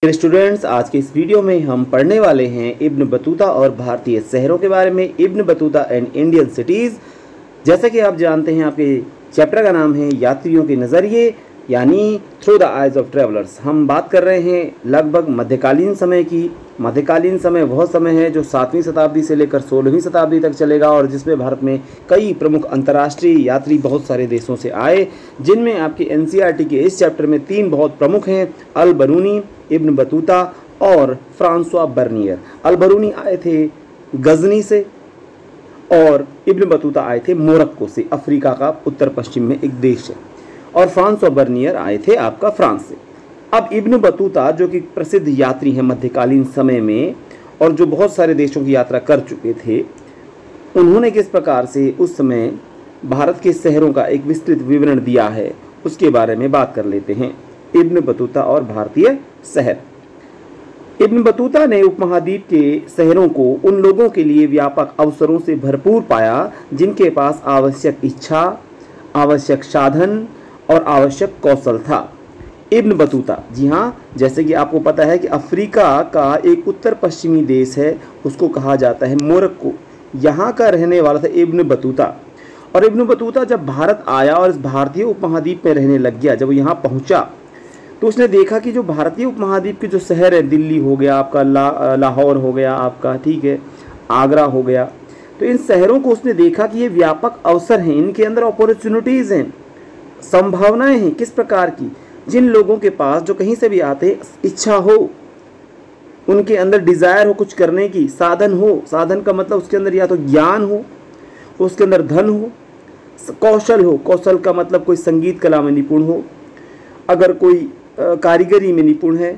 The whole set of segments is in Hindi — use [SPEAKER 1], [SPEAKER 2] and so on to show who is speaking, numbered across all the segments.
[SPEAKER 1] स्टूडेंट्स, आज के इस वीडियो में हम पढ़ने वाले हैं इब्न बतूता और भारतीय शहरों के बारे में। Ibn Battuta and Indian cities. जैसा कि आप जानते हैं, आपके चैप्टर का नाम है यात्रियों के नज़रिए, यानी through the eyes of travellers. हम बात कर रहे हैं लगभग मध्यकालीन समय की। मध्यकालीन समय वह समय है जो 7वीं शताब्दी से लेकर 16वीं शताब्दी तक चलेगा और जिसमें भारत में कई प्रमुख अंतर्राष्ट्रीय यात्री बहुत सारे देशों से आए, जिनमें आपके एनसीईआरटी के इस चैप्टर में 3 बहुत प्रमुख हैं: अल बरूनी, इब्न बतूता और फ्रांसवा बर्नियर। अल बरूनी आए थे गजनी से और इब्न बतूता आए थे मोरक्को से, अफ्रीका का उत्तर पश्चिम में एक देश है, और फ्रांसवा बर्नियर आए थे आपका फ्रांस से। अब इब्न बतूता जो कि प्रसिद्ध यात्री हैं मध्यकालीन समय में और जो बहुत सारे देशों की यात्रा कर चुके थे, उन्होंने किस प्रकार से उस समय भारत के शहरों का एक विस्तृत विवरण दिया है, उसके बारे में बात कर लेते हैं। इब्न बतूता और भारतीय शहर। इब्न बतूता ने उपमहाद्वीप के शहरों को उन लोगों के लिए व्यापक अवसरों से भरपूर पाया जिनके पास आवश्यक इच्छा, आवश्यक साधन और आवश्यक कौशल था। इब्न बतूता, जी हाँ, जैसे कि आपको पता है कि अफ्रीका का एक उत्तर पश्चिमी देश है, उसको कहा जाता है मोरक्को। यहाँ का रहने वाला था इब्न बतूता। और इब्न बतूता जब भारत आया और इस भारतीय उपमहाद्वीप में रहने लग गया, जब वो यहाँ पहुँचा तो उसने देखा कि जो भारतीय उपमहाद्वीप के जो शहर है, दिल्ली हो गया आपका, लाहौर हो गया आपका, ठीक है, आगरा हो गया, तो इन शहरों को उसने देखा कि ये व्यापक अवसर हैं, इनके अंदर अपॉर्चुनिटीज़ हैं, संभावनाएं हैं। किस प्रकार की? जिन लोगों के पास, जो कहीं से भी आते हैं, इच्छा हो, उनके अंदर डिज़ायर हो कुछ करने की, साधन हो। साधन का मतलब उसके अंदर या तो ज्ञान हो, उसके अंदर धन हो, कौशल हो। कौशल का मतलब कोई संगीत कला में निपुण हो, अगर कोई कारीगरी में निपुण है,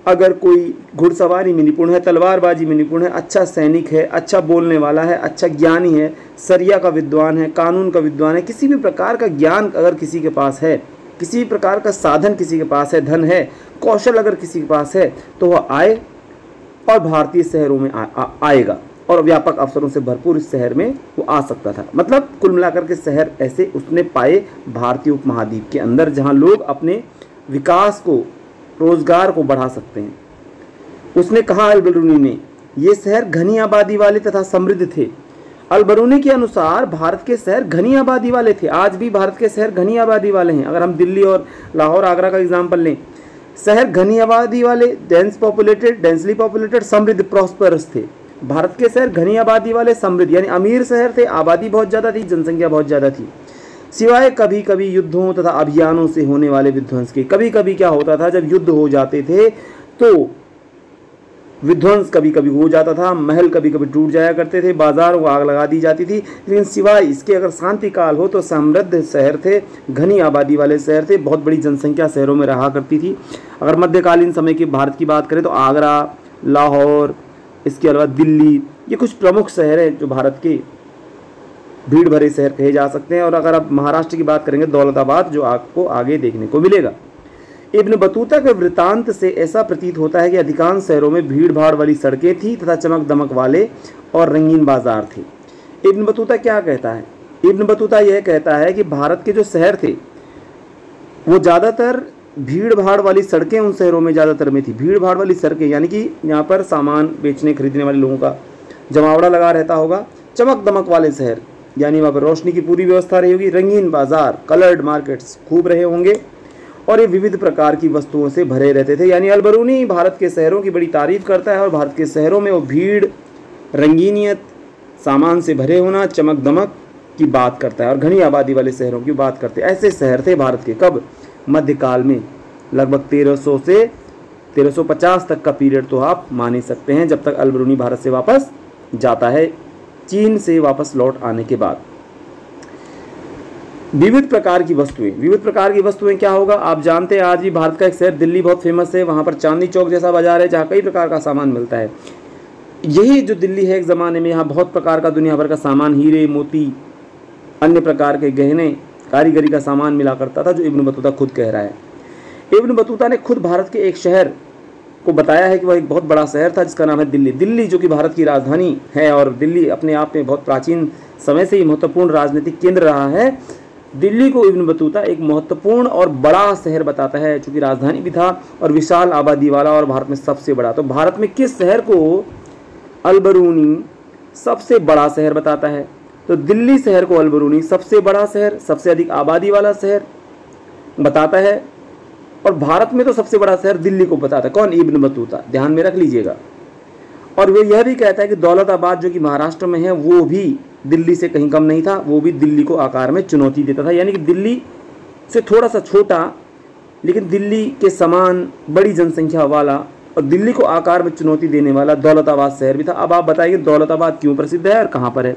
[SPEAKER 1] अगर कोई घुड़सवारी में निपुण है, तलवारबाजी में निपुण है, अच्छा सैनिक है, अच्छा बोलने वाला है, अच्छा ज्ञानी है, सरिया का विद्वान है, कानून का विद्वान है, किसी भी प्रकार का ज्ञान अगर किसी के पास है, किसी भी प्रकार का साधन किसी के पास है, धन है, कौशल अगर किसी के पास है, तो वह आए और भारतीय शहरों में आएगा और व्यापक अवसरों से भरपूर इस शहर में वो आ सकता था। मतलब कुल मिलाकर के शहर ऐसे उसने पाए भारतीय उपमहाद्वीप के अंदर, जहाँ लोग अपने विकास को, रोजगार को बढ़ा सकते हैं। उसने कहा अल बरूनी ने, ये शहर घनी आबादी वाले तथा समृद्ध थे। अल बरूनी के अनुसार भारत के शहर घनी आबादी वाले थे। आज भी भारत के शहर घनी आबादी वाले हैं। अगर हम दिल्ली और लाहौर, आगरा का एग्जाम्पल लें, शहर घनी आबादी वाले, डेंसली पॉपुलेटेड, समृद्ध, प्रॉस्परस थे। भारत के शहर घनी आबादी वाले, समृद्ध, यानी अमीर शहर थे, आबादी बहुत ज़्यादा थी, जनसंख्या बहुत ज़्यादा थी, सिवाय कभी कभी युद्धों तथा अभियानों से होने वाले विध्वंस के। कभी कभी क्या होता था, जब युद्ध हो जाते थे तो विध्वंस कभी कभी हो जाता था, महल कभी कभी टूट जाया करते थे, बाजारों को आग लगा दी जाती थी। लेकिन सिवाय इसके अगर शांति काल हो तो समृद्ध शहर थे, घनी आबादी वाले शहर थे, बहुत बड़ी जनसंख्या शहरों में रहा करती थी। अगर मध्यकालीन समय के भारत की बात करें तो आगरा, लाहौर, इसके अलावा दिल्ली, ये कुछ प्रमुख शहर हैं जो भारत के भीड़ भरे शहर कहे जा सकते हैं। और अगर आप महाराष्ट्र की बात करेंगे, दौलताबाद, जो आपको आगे देखने को मिलेगा। इब्न बतूता के वृत्तांत से ऐसा प्रतीत होता है कि अधिकांश शहरों में भीड़ भाड़ वाली सड़कें थी तथा चमक दमक वाले और रंगीन बाजार थे। इब्न बतूता क्या कहता है? इब्न बतूता यह कहता है कि भारत के जो शहर थे वो ज़्यादातर भीड़ भाड़ वाली सड़कें उन शहरों में ज़्यादातर में थी। भीड़ भाड़ वाली सड़कें यानी कि यहाँ पर सामान बेचने खरीदने वाले लोगों का जमावड़ा लगा रहता होगा। चमक दमक वाले शहर यानी वहाँ पर रोशनी की पूरी व्यवस्था रही होगी। रंगीन बाजार, कलर्ड मार्केट्स खूब रहे होंगे और ये विविध प्रकार की वस्तुओं से भरे रहते थे। यानी अल बरूनी भारत के शहरों की बड़ी तारीफ करता है और भारत के शहरों में वो भीड़, रंगीनियत, सामान से भरे होना, चमक दमक की बात करता है और घनी आबादी वाले शहरों की बात करते हैं। ऐसे शहर थे भारत के। कब? मध्यकाल में, लगभग 1300 से 1350 तक का पीरियड तो आप मान ही सकते हैं, जब तक अल बरूनी भारत से वापस जाता है, चीन से वापस लौट आने के बाद। विविध प्रकार की वस्तुएं क्या होगा? आप जानते हैं आज भी भारत का एक शहर दिल्ली बहुत फेमस है। वहाँ पर चांदनी चौक जैसा बाजार है जहाँ कई प्रकार का सामान मिलता है। यही जो दिल्ली है, एक ज़माने में यहाँ बहुत प्रकार का दुनिया भर का सामान, हीरे मोती, अन्य प्रकार के गहने, कारीगरी का सामान मिला करता था, जो इब्न बतूता खुद कह रहा है। इब्न बतूता ने खुद भारत के एक शहर को बताया है कि वह एक बहुत बड़ा शहर था जिसका नाम है दिल्ली। दिल्ली जो कि भारत की राजधानी है और दिल्ली अपने आप में बहुत प्राचीन समय से ही महत्वपूर्ण राजनीतिक केंद्र रहा है। दिल्ली को इब्न बतूता एक महत्वपूर्ण और बड़ा शहर बताता है, चूंकि राजधानी भी था और विशाल आबादी वाला और भारत में सबसे बड़ा। तो भारत में किस शहर को अल-बरूनी सबसे बड़ा शहर बताता है? तो दिल्ली शहर को अल-बरूनी सबसे बड़ा शहर, सबसे अधिक आबादी वाला शहर बताता है। और भारत में तो सबसे बड़ा शहर दिल्ली को बताता है कौन? इब्न बतूता, ध्यान में रख लीजिएगा। और वो यह भी कहता है कि दौलताबाद जो कि महाराष्ट्र में है वो भी दिल्ली से कहीं कम नहीं था, वो भी दिल्ली को आकार में चुनौती देता था। यानी कि दिल्ली से थोड़ा सा छोटा लेकिन दिल्ली के समान बड़ी जनसंख्या वाला और दिल्ली को आकार में चुनौती देने वाला दौलताबाद शहर भी था। अब आप बताइए दौलताबाद क्यों प्रसिद्ध है और कहाँ पर है?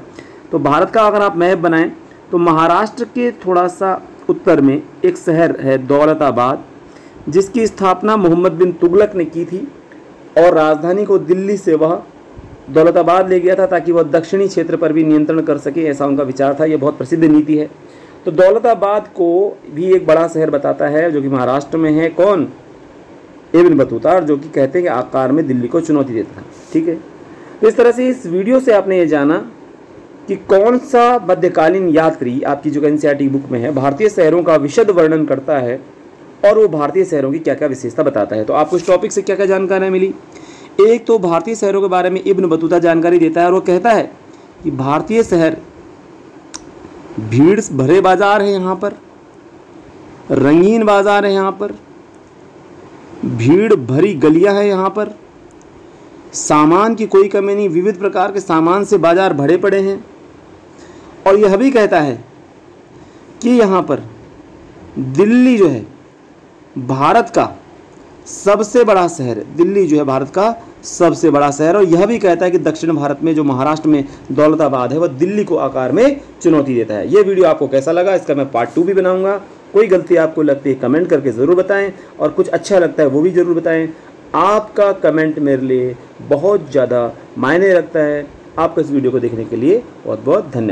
[SPEAKER 1] तो भारत का अगर आप मैप बनाएं तो महाराष्ट्र के थोड़ा सा उत्तर में एक शहर है दौलताबाद, जिसकी स्थापना मोहम्मद बिन तुगलक ने की थी और राजधानी को दिल्ली से वह दौलताबाद ले गया था ताकि वह दक्षिणी क्षेत्र पर भी नियंत्रण कर सके, ऐसा उनका विचार था। यह बहुत प्रसिद्ध नीति है। तो दौलताबाद को भी एक बड़ा शहर बताता है जो कि महाराष्ट्र में है कौन? इब्न बतूता, जो कि कहते हैं कि आकार में दिल्ली को चुनौती देता था। ठीक है, तो इस तरह से इस वीडियो से आपने ये जाना कि कौन सा मध्यकालीन यात्री आपकी जो एनसीईआरटी बुक में है भारतीय शहरों का विशद वर्णन करता है और वो भारतीय शहरों की क्या क्या विशेषता बताता है। तो आपको इस टॉपिक से क्या क्या जानकारी मिली? एक तो भारतीय शहरों के बारे में इब्न बतूता जानकारी देता है और वो कहता है कि भारतीय शहर भीड़ भरे बाजार है, यहाँ पर रंगीन बाजार है, यहाँ पर भीड़ भरी गलियां हैं, यहाँ पर सामान की कोई कमी नहीं, विविध प्रकार के सामान से बाजार भरे पड़े हैं। और यह भी कहता है कि यहाँ पर दिल्ली जो है भारत का सबसे बड़ा शहर है, दिल्ली जो है भारत का सबसे बड़ा शहर। और यह भी कहता है कि दक्षिण भारत में जो महाराष्ट्र में दौलताबाद है वह दिल्ली को आकार में चुनौती देता है। ये वीडियो आपको कैसा लगा इसका मैं पार्ट 2 भी बनाऊंगा। कोई गलती आपको लगती है कमेंट करके ज़रूर बताएं और कुछ अच्छा लगता है वो भी ज़रूर बताएं। आपका कमेंट मेरे लिए बहुत ज़्यादा मायने रखता है। आपको इस वीडियो को देखने के लिए बहुत बहुत धन्यवाद।